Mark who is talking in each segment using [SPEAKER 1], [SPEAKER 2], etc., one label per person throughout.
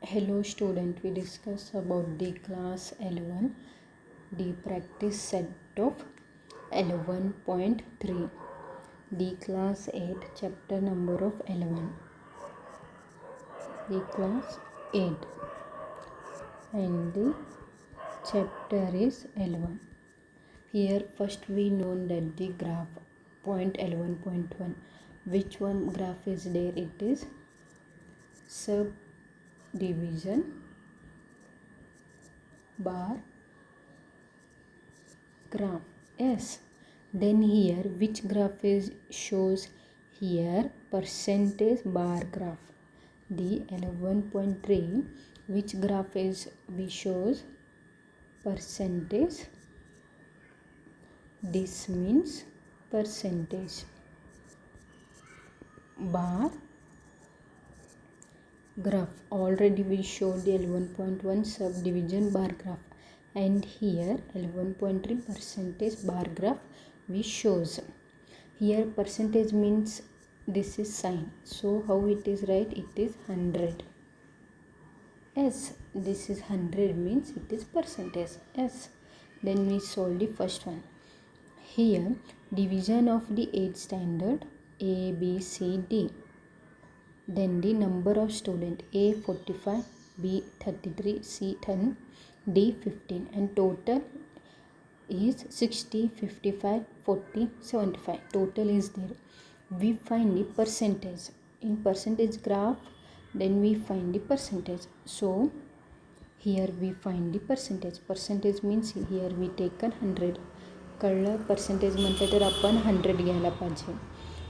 [SPEAKER 1] Hello student, we discuss about the class 11, the practice set of 11.3, the class 8 chapter number of 11, the class 8 and the chapter is 11. Here first we know that the graph point 11.1, which one graph is there? It is subdivision bar graph. Yes, then here which graph is shows? Here percentage bar graph. The 11.3 which graph is we shows? Percentage. This means percentage bar graph. Already we showed the 11.1 subdivision bar graph, and here 11.3 percentage bar graph we shows. Here percentage means this is sign, so how it is right? It is 100. Yes, this is 100 means it is percentage. Yes, then we solve the first one. Here division of the 8th standard, A, B, C, D. Then the number of student, A 45, B 33, C 10, D 15, and total is 60, 55, 40, 75. Total is there. We find the percentage. In percentage graph, then we find the percentage. So here we find the percentage. Percentage means here we taken 100. कळलं? Percentage म्हटलं तर आपण 100 घ्यायला पाहिजे.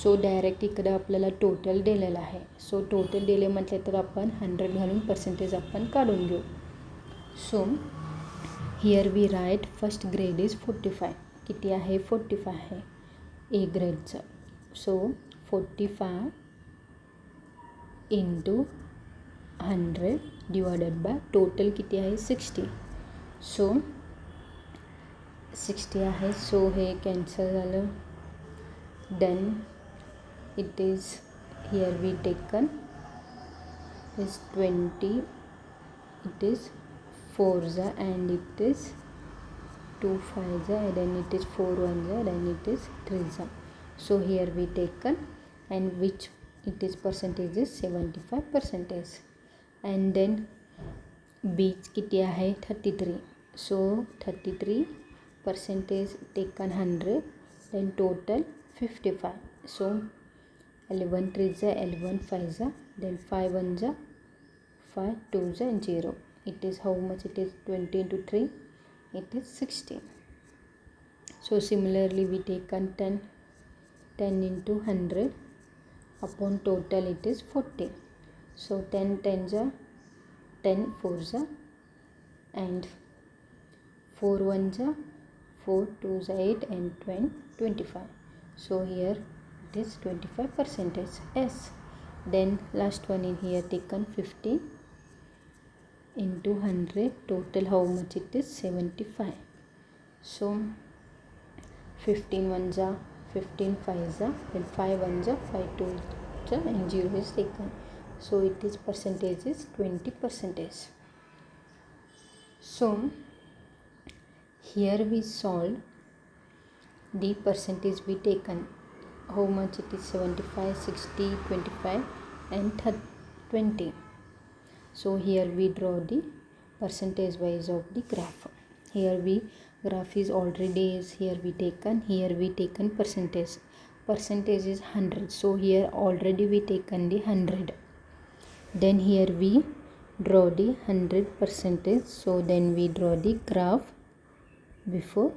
[SPEAKER 1] So direct इकडं आपल्याला total दिलेलं आहे. सो टोटल दिले म्हटलं तर आपण 100 घालून पर्सेंटेज आपण काढून घेऊ. So here we write first grade is 45. किती आहे? 45 आहे ए ग्रेडचं. So 45 into 100 divided by total किती आहे? 60. सो 60 आहे. सो हे कॅन्सल झालं. Then it is here we taken is 20, it is 4 and it is 2 5 then it is 4 1 then it is 3. So here we taken, and which it is percentage is 75 percentage. And then B किती आहे? 33. So 33 percentage taken 100, then total 55. So 11 3 11 5 then 5 1 5 2 0. It is how much? It is 20 into 3, it is 60. So similarly we taken 10 into 100 upon total it is 40. So 10 10 10 4 and 4 1 4 2 8 and 25. So here it is 25 percentage. Yes, then last one in here taken 15 into 100, total how much? It is 75. So 15 1 15 5 then 5 1 5 2 and 0 is taken. So it is percentage is 20 percentage. So here we solve the percentage we taken. How much? It is 75, 60, 25 and 20. So here we draw the percentage wise of the graph. Here we graph is already is here we taken percentage. Percentage is 100. So here already we taken the 100. Then here we draw the 100 percentage. So then we draw the graph before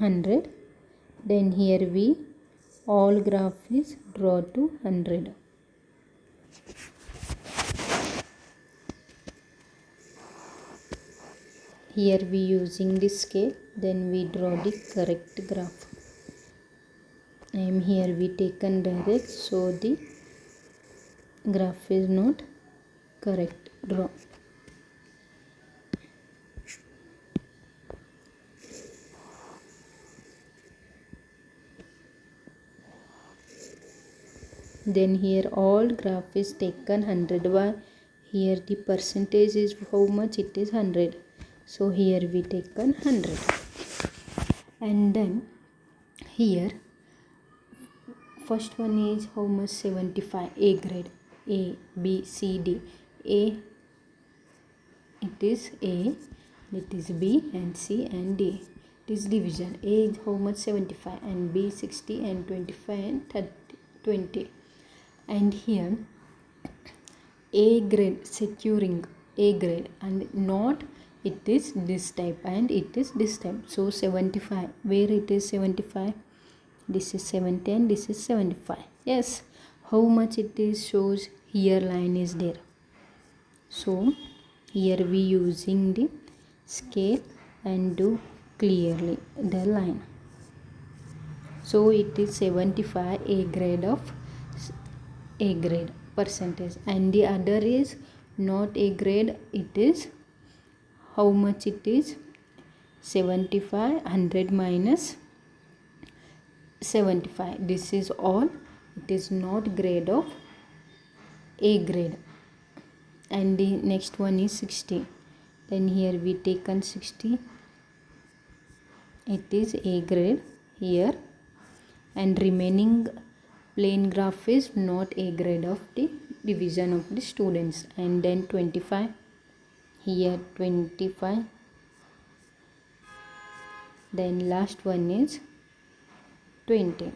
[SPEAKER 1] 100. Then here we all graph is draw to 100. Here we using this scale, then we draw the correct graph. And here we taken direct, so the graph is not correct. Draw. Then here all graph is taken 100 by, here the percentage is how much, it is 100. So here we taken 100. And then here first one is how much, 75, A grade, A, B, C, D. A, it is A, it is B and C and D. It is division. A is how much, 75, and B 60 and 25 and 30, 20. And here A grade, securing A grade, and not it is this type and it is this type. So 75, where it is 75, this is 70 and this is 75. Yes, how much it is shows here, line is there. So here we using the scale and do clearly the line. So it is 75 A grade of A grade percentage, and the other is not A grade. It is how much it is, 75, 100 minus 75. This is all, it is not grade of A grade. And the next one is 60. Then here we taken 60, it is A grade here, and remaining plain graph is not A grade of the division of the students. And then 25, here 25. Then last one is 20.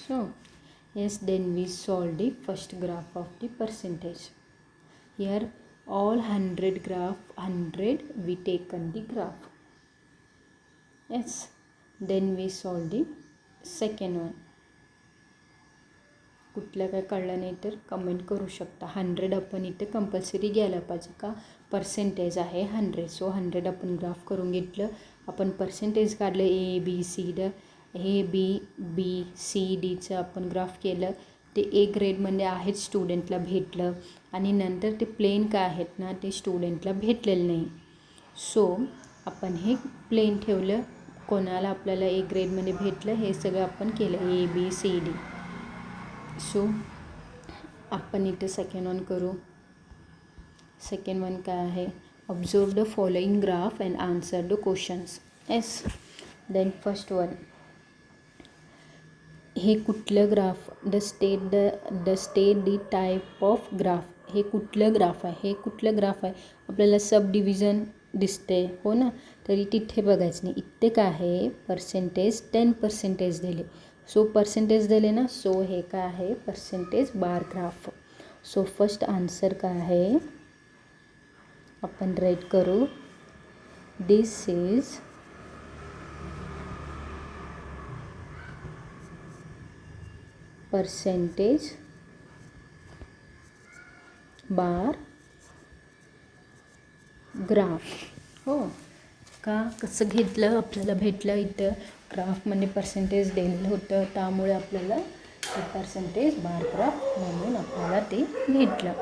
[SPEAKER 1] So yes, then we solve the first graph of the percentage. Here all 100 graph, 100 we taken the graph. Yes, then we solve the second one. कुठलं काय कळलं नाही तर comment करू शकता. 100 आपण इथे compulsory घ्यायला पाहिजे का, पर्सेंटेज आहे 100. सो 100 आपण ग्राफ करून घेतलं. आपण पर्सेंटेज काढलं A B C D, हे B C Dचं आपण ग्राफ केलं. ते A ग्रेडमध्ये आहेत, स्टुडंटला भेटलं. आणि नंतर ते प्लेन काय आहेत ना, ते स्टुडंटला भेटलेलं नाही. सो आपण हे प्लेन ठेवलं. कोणाला आपल्याला A ग्रेडमध्ये भेटलं हे सगळं आपण केलं, A B C D. So आपण इथे सेकंड वन करू. सेकंड वन काय आहे, observe the following graph and answer the questions. Yes, then first one, हे कुठलं graph, the state the type of graph. हे कुठलं ग्राफ आहे, हे कुठलं ग्राफ आहे. आपल्याला सब डिव्हिजन दिसते हो ना, तरी तिथे बघायचं नाही. इथे काय आहे, पर्सेंटेज 10% दिले. सो पर्सेंटेज दिले ना, सो हे काय आहे, percentage bar graph. So first answer काय आहे, आपण राईट करू. दिस इज पर्सेंटेज बार ग्राफ. हो का, कसं घेतलं, आपल्याला भेटलं इथं ग्राफमध्ये पर्सेंटेज दिलेलं होतं, त्यामुळे आपल्याला ते पर्सेंटेज बार ग्राफ म्हणून आपल्याला ते भेटलं.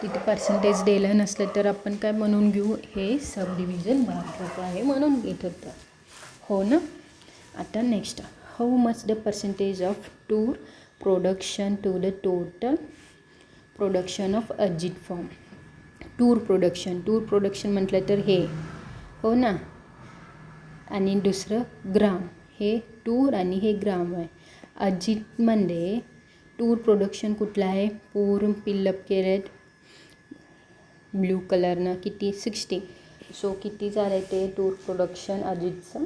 [SPEAKER 1] तिथे पर्सेंटेज दिलं नसलं तर आपण काय म्हणून घेऊ, हे सब डिव्हिजन बार ग्राफ आहे म्हणून घेत होतं हो ना. आता next, how much the percentage of tur production to the total production of Ajit firm. Tur production म्हटलं तर हे हो ना, आणि दुसरं ग्राम. हे टूर आणि हे ग्राम आहे. अजितमध्ये टूर प्रोडक्शन कुठलं आहे, पूर्ण पिलअप केलेत ब्ल्यू कलरनं. किती, 60. सो किती झालं ते टूर प्रोडक्शन अजितचं,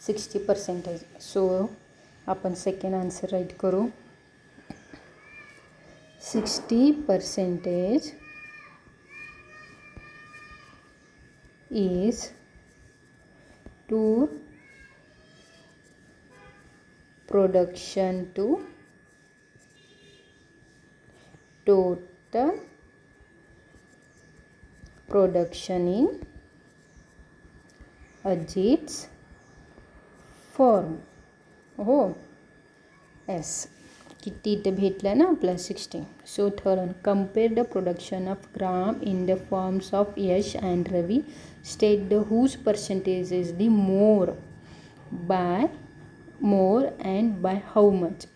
[SPEAKER 1] 60%. सो आपण सेकंड आन्सर राईट करू. 60% is tour production to total production in Ajit's firm. हो, एस किती इथे भेटलं ना आपलं, 60. So third, compare the production of gram in the firms of Yash and Ravi. State the whose percentage is the more by more and by how much.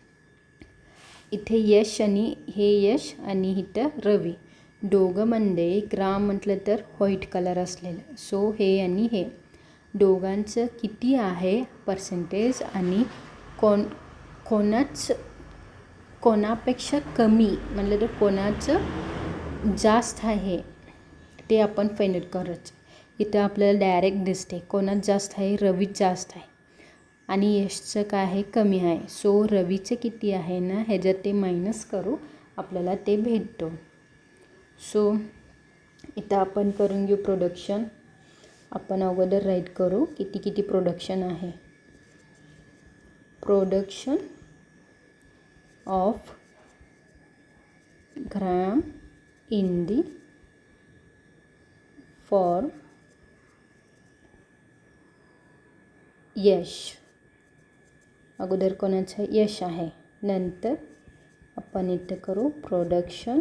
[SPEAKER 1] इथे यश आणि हे यश आणि इथं रवी दोघंमध्ये ग्राम म्हटलं तर व्हाईट कलर असलेलं. सो हे आणि हे दोघांचं किती आहे पर्सेंटेज आणि कोणापेक्षा कमी म्हटलं तर कोणाचं जास्त आहे ते आपण फाइंड आउट करायचं. इथं आपल्याला डायरेक्ट दिसते कोणात जास्त आहे, रवीत जास्त आहे आणि यशचं काय आहे, कमी आहे. सो रवीचं किती आहे ना ह्याच्यात ते मायनस करू, आपल्याला ते भेटतो. सो इथं आपण करून घेऊ प्रोडक्शन. आपण अगोदर राईट करू किती प्रोडक्शन आहे. Production of gram in the for Yash. अगोदर कोणाचं यश आहे, नंतर आपण इथं करू production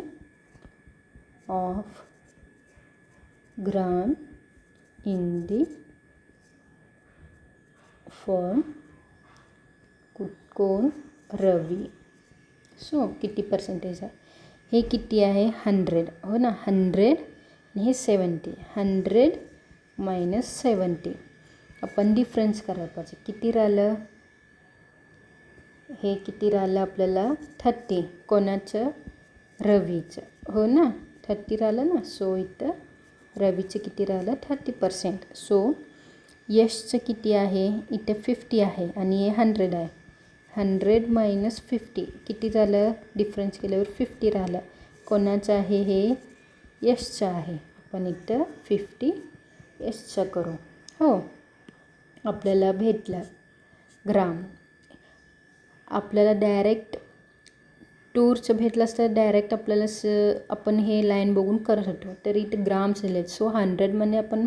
[SPEAKER 1] of gram in the for कोण, रवी. सो किती पर्सेंटेज आहे, हे किती आहे 100 हो ना. 100 आणि हे 70. 100 मायनस 70 आपण डिफरन्स करायला पाहिजे. किती राहिलं, हे किती राहिलं आपल्याला 30. कोणाचं, रवीचं हो ना. 30 राहिलं ना. सो इथं रवीचं किती राहिलं 30%. सो यशचं किती आहे, इथं 50 आहे आणि हे 100 आहे. 100 मायनस 50 किती झालं, डिफरन्स केल्यावर 50 राहिलं. कोणाचं आहे, हे यशचं आहे. आपण इथं 50 यशचं करू. हो, आपल्याला भेटलं ग्राम. आपल्याला डायरेक्ट टूरचं भेटलं असतं, डायरेक्ट आपल्याला आपण हे लाईन बघून करत होतो. तर इथं ग्राम झाले. सो 100मध्ये आपण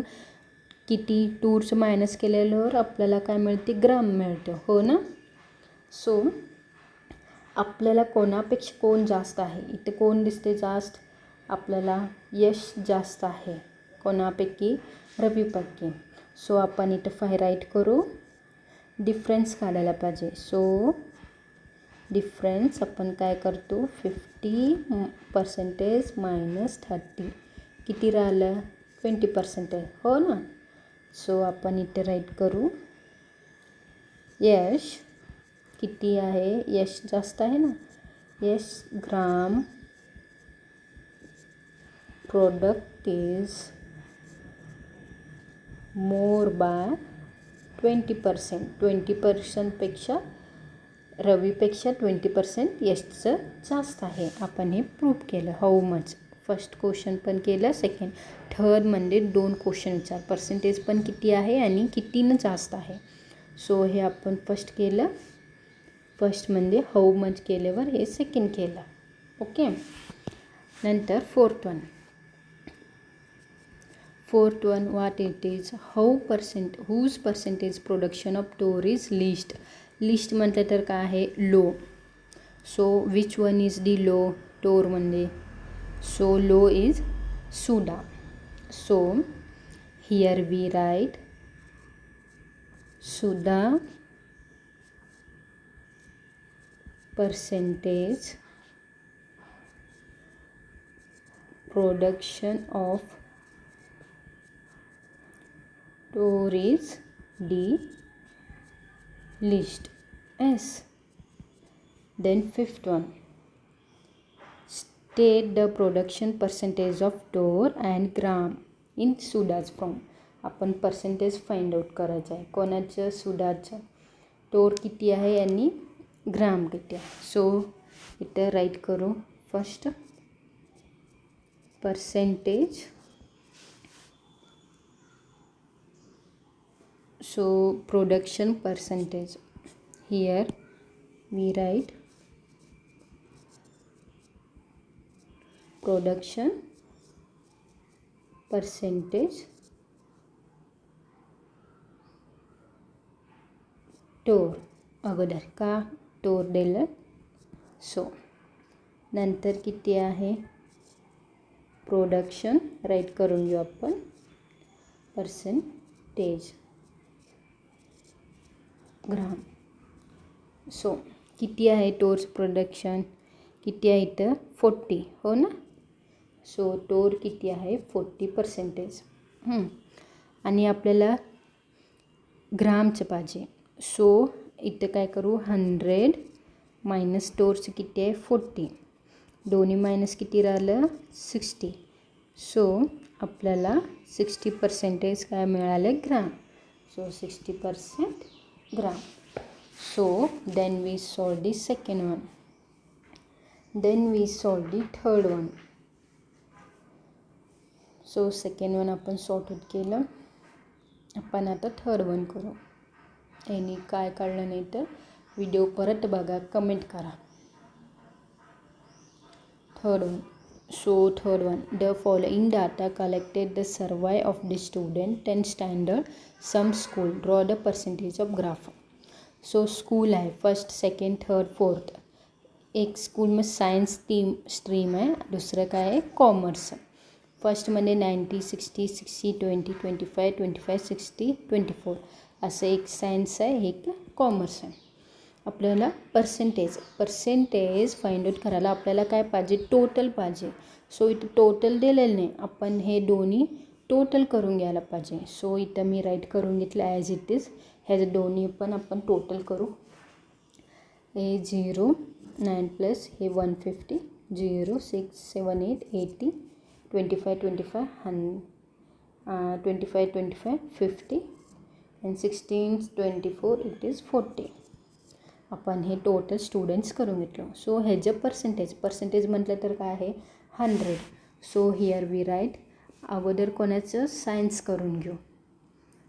[SPEAKER 1] किती टूरचं मायनस केलेल्यावर आपल्याला काय मिळते, ग्राम मिळतं हो ना. सो आपल्याला कोणापेक्षा कोण जास्त आहे, इथे कोण दिसते जास्त, आपल्याला यश जास्त आहे कोणापैकी, रवीपैकी. सो आपण इथं 5 राईट करू, डिफरन्स काढायला पाहिजे. सो डिफरन्स आपण काय करतो, 50% मायनस 30 किती राहिलं, 20% हो ना. सो आपण इथे राईट करू यश किती आहे, यश जास्त आहे ना. Yash gram product is more by 20%. 20%पेक्षा रवीपेक्षा 20% यशचं जास्त आहे. आपण हे प्रूव्ह केलं. हाऊ मच फर्स्ट क्वेश्चन पण केलं, सेकंड थर्डमध्ये 2 क्वेश्चन विचार, पर्सेंटेज पण किती आहे आणि कितीनं जास्त आहे. सो हे आपण फर्स्ट केलं. फर्स्टमध्ये हाऊ मच केल्यावर हे सेकंड केलं. ओके, नंतर fourth one what it is, whose percentage production of टोर इज लिस्ट. लिस्ट म्हटलं तर काय आहे, low. So which one is the low टोरमध्ये. So low is Sudha. So here we write Sudha percentage production of tour is D list S. Then fifth one, state the production percentage of tour and gram in Suda's form. आपण percentage find out करायचं आहे. कोणाचं, सुडाचं. टोर किती आहे आणि ग्राम किती आहे. So इथं राईट करू first percentage. So production percentage, here we write production percentage टोर. अगोदर का टोर दिलं. सो नंतर किती आहे, प्रोडक्शन राईट करून घेऊ आपण, पर्सेंटेज ग्राम. सो किती आहे टोर्च प्रोडक्शन, किती आहे इथं 40, हो ना. सो टोर किती आहे 40%. आणि आपल्याला ग्रामचं पाहिजे. सो इथं काय करू, 100 मायनस टोरचं किती आहे 40, दोन्ही मायनस किती राहिलं 60. सो आपल्याला 60% काय मिळालं gram. So 60% gram. So then we solve the second one. Then we solve the third one. So second one आपण सॉर्ट आउट केलं. आपण आता थर्ड वन करू. यांनी काय काढलं नाही तर व्हिडिओ परत बघा, कमेंट करा. Third one. So third one, the following data collected the survey of the student 10 standard some school, draw the percentage of graph. So school है फर्स्ट सेकंड थर्ड फोर्थ. एक स्कूल में science stream आहे, दुसरं काय आहे commerce. फर्स्टमध्ये 90 60 60 20 25 25 60 24 असं एक science आहे, एक कॉमर्स आहे. आपल्याला पर्सेंटेज फाइंड आउट करायला आपल्याला काय पाहिजे, टोटल पाहिजे. सो इथं टोटल दिलेलं नाही, आपण हे दोन्ही टोटल करून घ्यायला पाहिजे. सो इथं मी राईट करून घेतलं ॲज इट इज. ह्याचे दोन्ही पण आपण टोटल करू. हे 0 9 प्लस हे 150 0 6 7 8 80 25 25 25 25 50 and 16 24 इट इज 40. आपण हे टोटल स्टुडंट्स करून घेतलो. सो ह्याचं पर्सेंटेज म्हटलं तर काय आहे 100. सो हिअर वी राईट, अगोदर कोणाचं सायन्स करून घेऊ.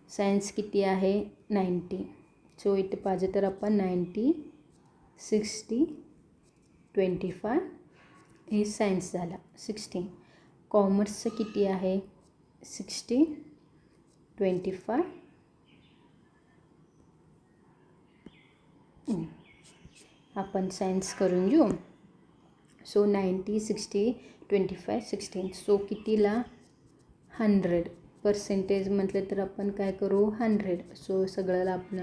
[SPEAKER 1] सायन्स किती आहे 90. सो इथे पाहिजे तर आपण 90 60 25 हे सायन्स झाला 16. कॉमर्सचं किती आहे 60 25. आपण सायन्स करून घेऊ. सो 90 60 25 16. सो कितीला 100. पर्सेंटेज म्हटलं तर आपण काय करू 100. सो सगळ्याला आपण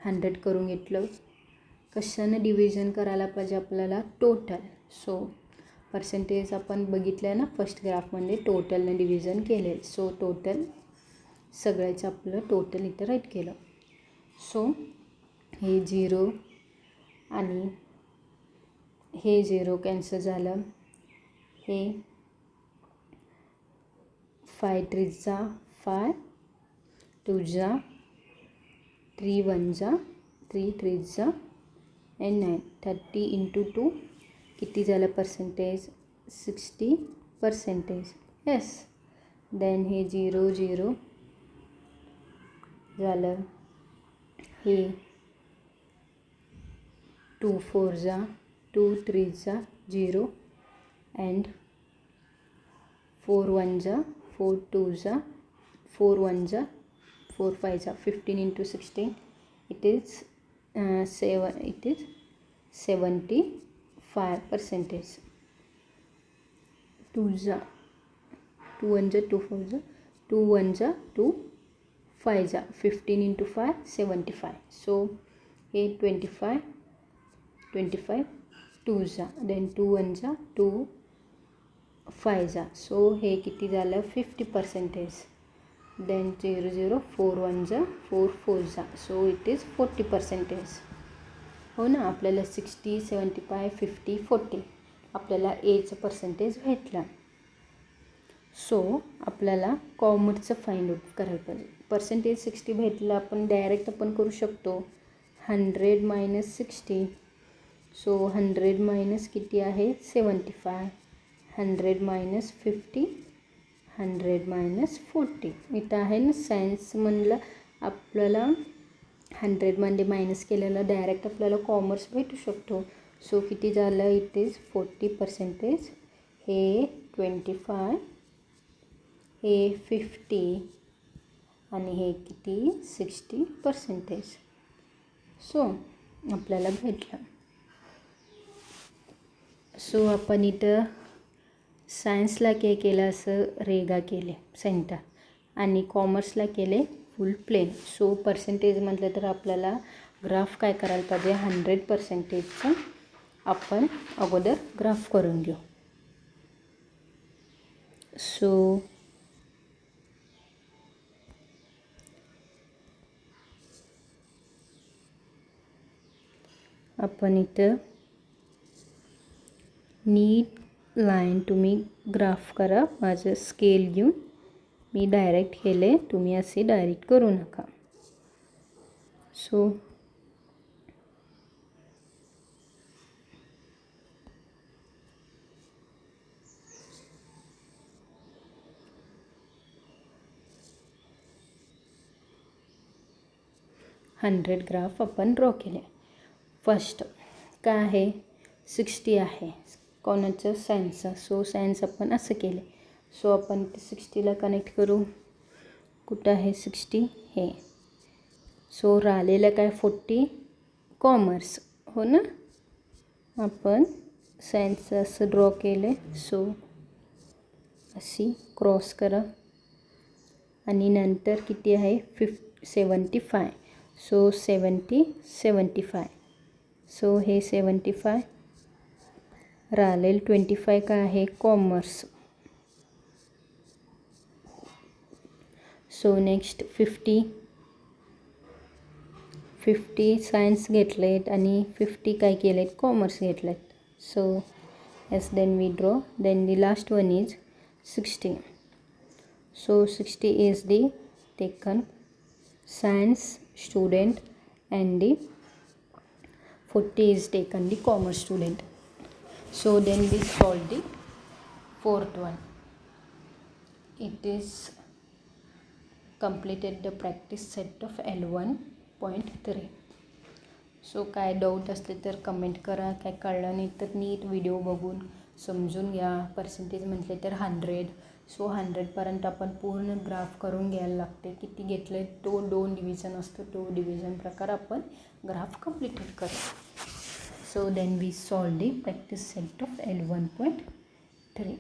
[SPEAKER 1] 100 करून घेतलं. कशानं डिव्हिजन करायला पाहिजे आपल्याला, टोटल. सो पर्सेंटेज आपण बघितलं ना फर्स्ट ग्राफमध्ये, टोटलनं डिव्हिजन केले. सो टोटल सगळ्याचं आपलं टोटल इथं राईट केलं. सो हे 0 आणि हे 0 कॅन्सल झालं. हे 5 3 जा 5 2 जा 3 1 जा 3 3 जा and 9 30 into 2 किती झालं पर्सेंटेज 60%. येस. देन हे 0 0 झालं. हे 2 4 जा 2 3 जा 0 and 4 1 जा 4 2 जा 4 1 जा 4 5 जा 15 into 16 it is 75%. 2 जा 2 1 जा 2 4 जा 2 1 जा 2 5 जा 15 into 5 75. सो हे 25 25 2 जा देन 2 1 जा 2 5 जा. सो हे किती झालं 50%. देन 0 0 4 1 जा 4 4 जा. So it is 40%. हो ना. आपल्याला 60 75 50 40 आपल्याला एचं पर्सेंटेज भेटला. सो आपल्याला कॉमर्सचं फाइंड आउट करायला पाहिजे. पर्सेंटेज 60 भेटलं, आपण डायरेक्ट आपण करू शकतो 100 मायनस 60. सो 100 मायनस किती आहे 75. 100 मायनस 50 100 मायनस 40. इथं आहे ना सायन्स म्हणलं आपल्याला 100मध्ये मायनस केलेलं डायरेक्ट आपल्याला कॉमर्स भेटू शकतो. सो किती झालं इट इज 40%. हे 25 हे 50 आणि हे किती 60%. सो आपल्याला भेटलं. सो आपण इथं सायन्सला काय केलं असं रेगा केले सेंटर आणि कॉमर्सला केले फुल प्लेन. सो पर्सेंटेज म्हटलं तर आपल्याला ग्राफ काय करायला पाहिजे 100%चा आपण अगोदर ग्राफ करून घेऊ. सो आपण इथं नीट लाईन तुम्ही ग्राफ करा. माझं स्केल घेऊन मी डायरेक्ट केले, तुम्ही असे डायरेक्ट करू नका. सो हंड्रेड ग्राफ आपण ड्रॉ केले. फर्स्ट काय आहे 60 आहे कोणाचं सायन्सचं. सो सायन्स आपण असं केले. सो आपण ते 60ला कनेक्ट करू. कुठं आहे 60 हे. सो राहिलेलं काय 40 कॉमर्स हो ना. आपण सायन्सचं असं ड्रॉ केले. सो अशी क्रॉस करा आणि नंतर किती आहे 75. सो 75. सो हे 75 राहिलेलं 25 काय आहे कॉमर्स. सो नेक्स्ट 50 सायन्स घेतलेत आणि 50 काय केलेत कॉमर्स घेतलेत. So yes then we draw. Then the last one is 60. So 60 is the taken science student and the 40 is taken the commerce student. So then we solve the fourth one. It is completed the practice set of L1.3. So काय doubt असले तर comment करा. काय कळलं नाही तर नीट video बघून समजून घ्या. पर्सेंटेज म्हटले तर 100. सो 100पर्यंत आपण पूर्ण ग्राफ करून घ्यायला लागते. किती घेतले तो 2 डिव्हिजन असतो, तो डिव्हिजन प्रकार आपण ग्राफ कंप्लीटेड करू. So then we solve the practice set of L1.3.